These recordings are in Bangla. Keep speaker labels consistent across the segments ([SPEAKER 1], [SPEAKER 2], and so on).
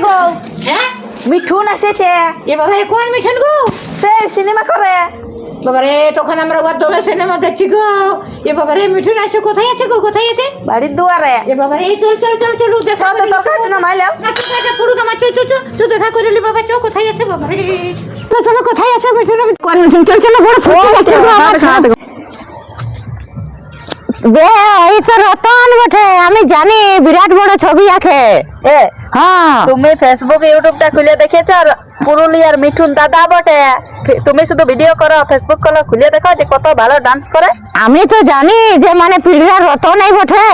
[SPEAKER 1] গো
[SPEAKER 2] হ্যাঁ
[SPEAKER 1] মিঠুন এসেছে।
[SPEAKER 2] এ বাবারে কোন মিঠুন গো?
[SPEAKER 1] সে সিনেমা করে।
[SPEAKER 2] বাবারে তখন আমরা ওর দলে সিনেমা দেখছি গো। এ বাবারে মিঠুন আছে, কোথায় আছে গো, কোথায় আছে?
[SPEAKER 1] বাড়ির দুয়ারে।
[SPEAKER 2] এ বাবারে এই চল চল চল চল দেখা
[SPEAKER 1] তো দরকার না মাইলাম।
[SPEAKER 2] না তো এটা পুরো কামা চল চল চল দেখা করে লি বাবা, চল কোথায় আছে বাবারে? চল চল কোথায় আছে মিঠুন? আমি কোন মিঠুন? চল চল বড় ফুটে গেছে গো আমার সাথে। বে এই তো রতন বটে, আমি জানি বিরাট বড় ছবি আঁকে।
[SPEAKER 1] এ
[SPEAKER 2] হ্যাঁ
[SPEAKER 1] তুমি ফেসবুক ইউটিউবটা খুলে দেখেছো? আর পুরুলিয়ার মিঠুন দাদা বটে। তুমি শুধু ভিডিও করো, ফেসবুক করো, খুলে দেখো যে কত ভালো ডান্স করে।
[SPEAKER 2] আমি তো জানি যে মানে পিড়ার রতন এই বটে।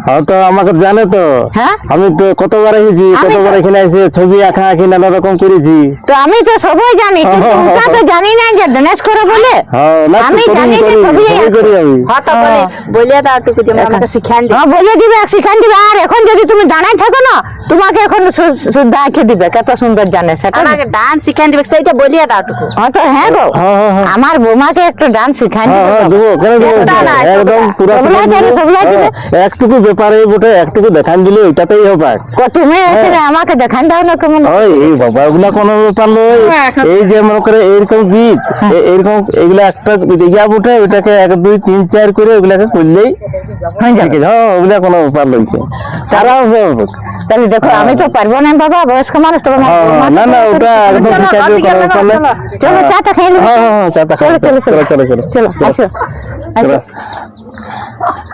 [SPEAKER 3] হ্যাঁ তো আমাকে জানে তো।
[SPEAKER 2] হ্যাঁ
[SPEAKER 3] আমি তো কতবার এসেছি, কতবার এখানে এসে ছবি আঁকা আঁকি নানা রকম করেছি।
[SPEAKER 2] তো আমি তো সবই জানি, কিন্তু ওটা তো জানি না যে ডান্স করে বলে।
[SPEAKER 3] হ্যাঁ না
[SPEAKER 2] আমি জানি যে ছবি
[SPEAKER 3] করি আমি।
[SPEAKER 1] হ্যাঁ তো বলে দাও টুকু যে আমাকে শিখান দি।
[SPEAKER 2] হ্যাঁ বলে দিবে, শিখান দিবে। আর এখন যদি তুমি দাঁড়াই থাকো না, তোমাকে এখন শুদ্ধ আঁকে দিবে কত সুন্দর জানে সেটা।
[SPEAKER 1] আমাকে ডান্স শিখান দিবে, সেইটা বলিয়ে দাও টুকু।
[SPEAKER 2] হ্যাঁ তো হ্যাঁ গো,
[SPEAKER 3] হ্যাঁ, হ্যাঁ, হ্যাঁ।
[SPEAKER 2] আমার বৌমাকে একটু ডান্স শিখান
[SPEAKER 3] হ্যাঁ
[SPEAKER 2] দিবে।
[SPEAKER 3] হ্যাঁ দেবো, কেন দেবো?
[SPEAKER 1] একটা না,
[SPEAKER 3] একদম পুরো
[SPEAKER 2] সবলাই জানে, সবলাই জানে।
[SPEAKER 3] একটুকু ব্যাপারে বটে, একটুকু দেখান দিলে ওইটাতেই হবে।
[SPEAKER 2] তুমি এখানে আমাকে দেখান দাও না কেমন।
[SPEAKER 3] ওই এই বাবা ওগুলা কোনো ব্যাপার নয়। এই যে মনে করে এইরকম গীত, এইরকম এগুলা একটা ইয়া বটে, ওইটাকে 1 2 3 4 করে ওগুলাকে করলেই হয়ে যাবে। হ্যাঁ ওগুলা কোনো ব্যাপার লইছে তারাও সব।
[SPEAKER 2] তাহলে দেখো আমি তো পারবো না বাবা, বয়স্ক মানুষ। তবে
[SPEAKER 3] না না ওটা একদম ঠিক আছে।
[SPEAKER 2] চলো চাটা খেয়ে নেবো।
[SPEAKER 3] হ্যাঁ হ্যাঁ চাটা
[SPEAKER 2] চলো চলো
[SPEAKER 3] চলো চলো চলো
[SPEAKER 2] চলো আসো আসো।
[SPEAKER 3] চলো।